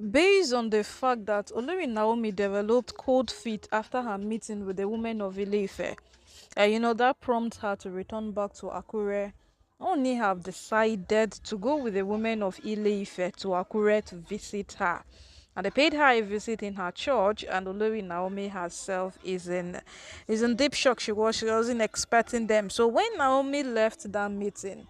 Based on the fact that Olori Naomi developed cold feet after her meeting with the women of Ile-Ife, that prompted her to return back to Akure. Ooni have decided to go with the women of Ile-Ife to Akure to visit her. And they paid her a visit in her church, and Olori Naomi herself is in deep shock. She wasn't expecting them. So when Naomi left that meeting,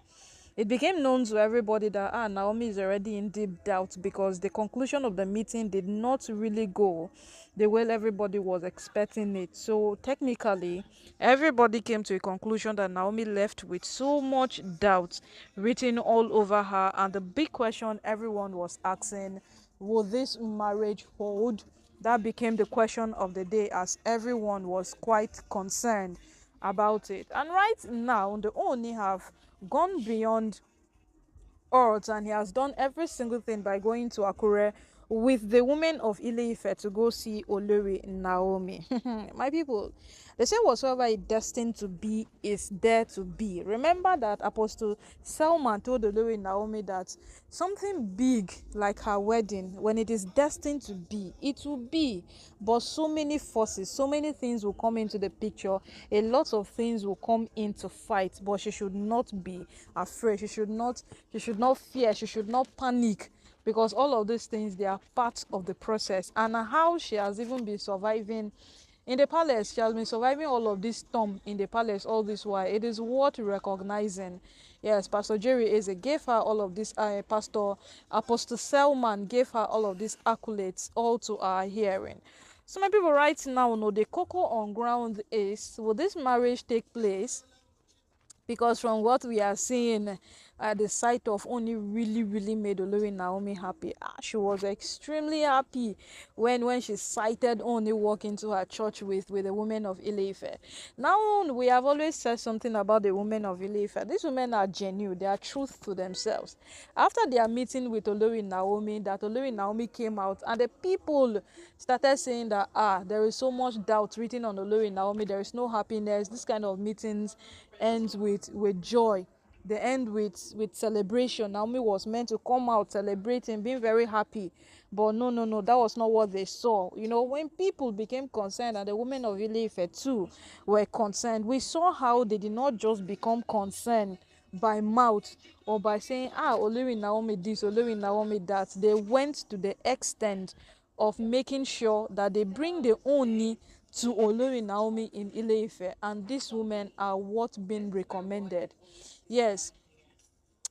it became known to everybody that Naomi is already in deep doubt because the conclusion of the meeting did not really go the way everybody was expecting it. So technically, everybody came to a conclusion that Naomi left with so much doubt written all over her, and the big question everyone was asking: will this marriage hold? That became the question of the day, as everyone was quite concerned about it. And right now, the Oni have gone beyond odds, and he has done every single thing by going to Akure with the women of Ile-Ife to go see Olori Naomi. My people, they say whatsoever is destined to be is there to be. Remember that Apostle Selman told Olori Naomi that something big like her wedding, when it is destined to be, it will be. But so many forces, so many things will come into the picture. A lot of things will come into fight, but she should not be afraid. She should not fear. She should not panic, because all of these things, they are part of the process. And how she has even been surviving in the palace, she has been surviving all of this storm in the palace all this while. It is worth recognizing. Yes, Pastor Jerry Eze gave her all of this. Pastor Apostle Selman gave her all of these accolades, all to our hearing. So my people, right now, no, the cocoa on ground is: will this marriage take place? Because from what we are seeing, the sight of Oni really made Olori Naomi happy. She was extremely happy when she sighted Oni walk into her church with the women of Ile-Ife. Now, we have always said something about the women of Ile-Ife. These women are genuine. They are truth to themselves. After their meeting with Olori Naomi, that Olori Naomi came out, and the people started saying that there is so much doubt written on Olori Naomi. There is no happiness. This kind of meetings ends with joy. They end with celebration. Naomi was meant to come out celebrating, being very happy, but no, that was not what they saw. When people became concerned, and the women of Ile-Ife too were concerned, we saw how they did not just become concerned by mouth or by saying Olori Naomi this, Olori Naomi that. They went to the extent of making sure that they bring the Oni to Olori Naomi in Ile-Ife, and these women are what being recommended. Yes,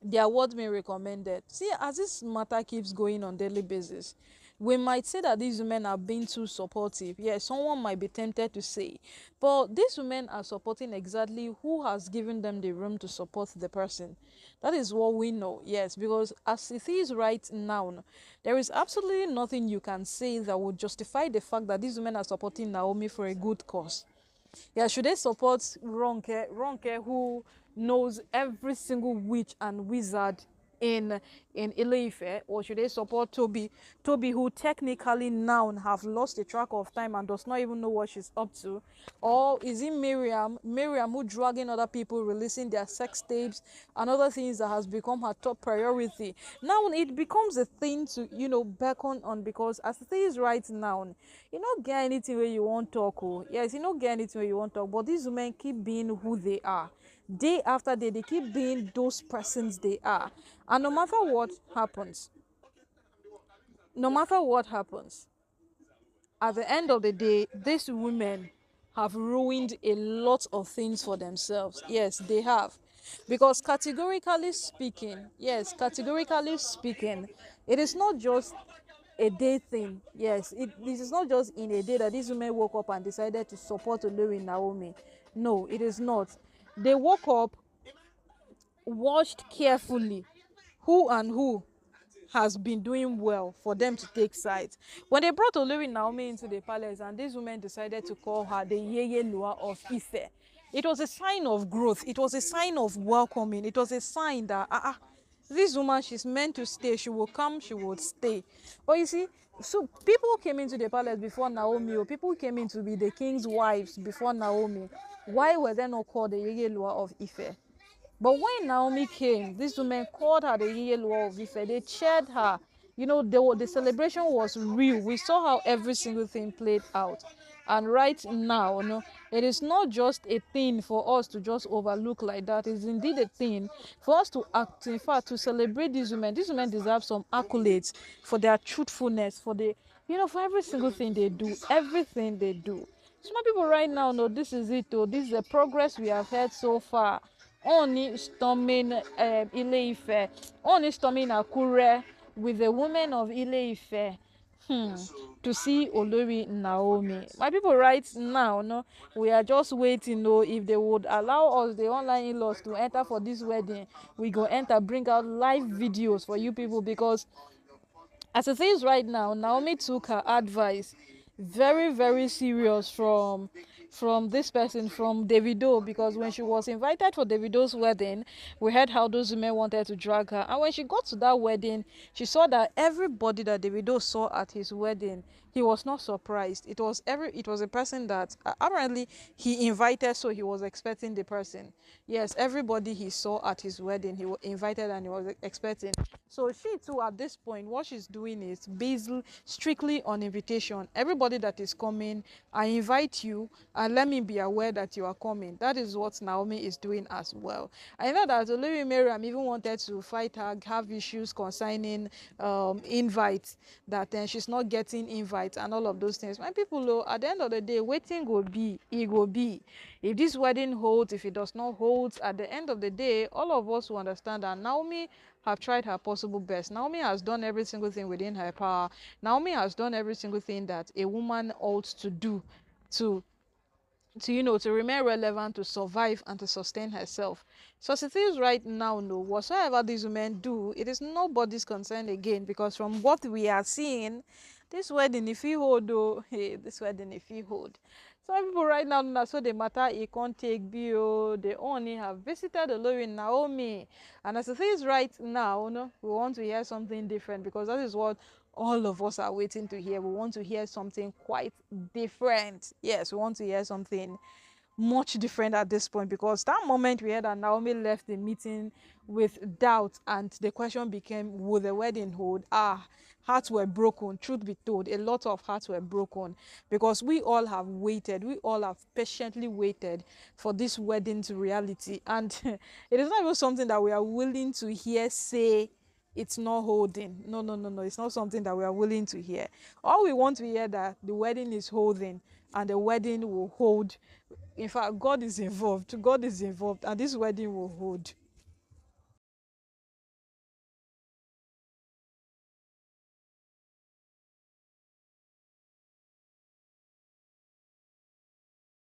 they are what being recommended. See, as this matter keeps going on daily basis, we might say that these women are being too supportive. Yes, someone might be tempted to say, but these women are supporting exactly who has given them the room to support the person. That is what we know. Yes, because as it is right now, there is absolutely nothing you can say that would justify the fact that these women are supporting Naomi for a good cause. Yeah, should they support Ronke, who knows every single witch and wizard in Ile-Ife, or should they support Toby, who technically now have lost the track of time and does not even know what she's up to? Or is it Miriam, who dragging other people, releasing their sex tapes and other things that has become her top priority? Now it becomes a thing to beckon on, because as the thing is right now, you don't get anything where you want talk. Oh yes, you don't get anything where you want talk, but these women keep being who they are. Day after day, they keep being those persons they are. And no matter what happens, at the end of the day, these women have ruined a lot of things for themselves. Yes, they have. Because categorically speaking, it is not just a day thing. Yes, this is not just in a day that these women woke up and decided to support Olori Naomi. No, it is not. They woke up, watched carefully who and who has been doing well for them to take sides. When they brought Olori Naomi into the palace, and these women decided to call her the Yeye Lua of Ife, it was a sign of growth. It was a sign of welcoming. It was a sign that this woman, she's meant to stay. She will come, she will stay. But you see, so people came into the palace before Naomi, or people came in to be the king's wives before Naomi. Why were they not called the Yeye Lua of Ife? But when Naomi came, these women called her the Yeye Lua of Ife. They cheered her. the celebration was real. We saw how every single thing played out. And right now, it is not just a thing for us to just overlook like that. It's indeed a thing for us to act, in fact, to celebrate these women. These women deserve some accolades for their truthfulness, for for every single thing they do, everything they do. Some people right now know this is it. Oh, this is the progress we have had so far. Ooni storming Ile-Ife, Ooni storming Akure with the women of Ile-Ife. Hmm. To see Olori Naomi. My people right now, no, we are just waiting, no, if they would allow us, the online in-laws, to enter for this wedding. We go enter, bring out live videos for you people, because as it is right now, Naomi took her advice very, very serious from this person, from Davido, because when she was invited for Davido's wedding, we heard how those women wanted to drag her. And when she got to that wedding, she saw that everybody that Davido saw at his wedding, he was not surprised. It was a person that apparently he invited, so he was expecting the person. Yes, everybody he saw at his wedding, he was invited and he was expecting. So she too, at this point, what she's doing is based strictly on invitation. Everybody that is coming, I invite you and let me be aware that you are coming. That is what Naomi is doing as well. I know that Olori Mariam even wanted to fight her, have issues concerning invites, that she's not getting invites and all of those things. My people, though, at the end of the day, waiting go be, it go be. If this wedding holds, if it does not hold, at the end of the day, all of us will understand that Naomi have tried her possible best. Naomi has done every single thing within her power. Naomi has done every single thing that a woman ought to do to to remain relevant, to survive and to sustain herself. So as it is right now, no, whatsoever these women do, it is nobody's concern again, because from what we are seeing, this wedding if he hold, oh, hey, this wedding if he hold. Some people right now, so the matter it can't take bio. They only have visited Olori Naomi, and as it is right now, no, we want to hear something different, because that is what all of us are waiting to hear. We want to hear something quite different. Yes, we want to hear something much different at this point, because that moment we heard that Naomi left the meeting with doubt and the question became, will the wedding hold? Hearts were broken. Truth be told, a lot of hearts were broken, because we all have waited, we all have patiently waited for this wedding to reality, and it is not even something that we are willing to hear say it's not holding. No, no, no, no, it's not something that we are willing to hear. All we want to hear that the wedding is holding and the wedding will hold. In fact, God is involved, and this wedding will hold.